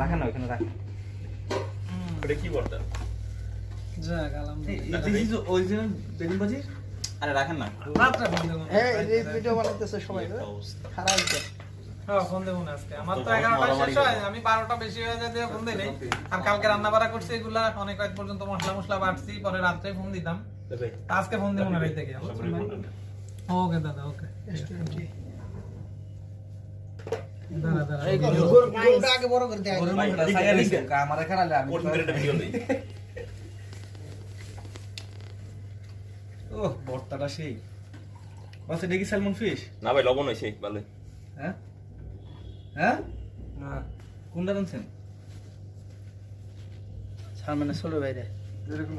রাখেন না ওখানে রাখেন এটা কি বলতা যাক আলহামদুলিল্লাহ দিস ইজ অরিজিনাল বেগুন ভাজি আরে রাখেন না রাত্রে ভিডিও এই ভিডিও বানাইতেছে সবাই খারাপ হ্যাঁ ফোন দেবো না আজকে আমার তো 11টা শেষ হয় আমি 12টা বেশি হয়ে যায় দিয়ে ফোন দিই নাই আর কালকে রান্না বাড়া করছি এগুলা অনেক রাত পর্যন্ত মশলা বাটছি পরে রাত্রে ফোন দিতাম আজকে ফোন দেবো না রাইতে গিয়ে ওকে দাদা ওকে দাদা এই গরুটা আগে বড় করে দেয় আমার খারালে আমি ভিডিও নেই ও ভর্তাটা সেই বলছে দেখি স্যালমন ফিশ না ভাই লবণ হইছে ভালো হ্যাঁ হ্যাঁ না কোনটা রানছেন সামনে চলে বাইরে এরকম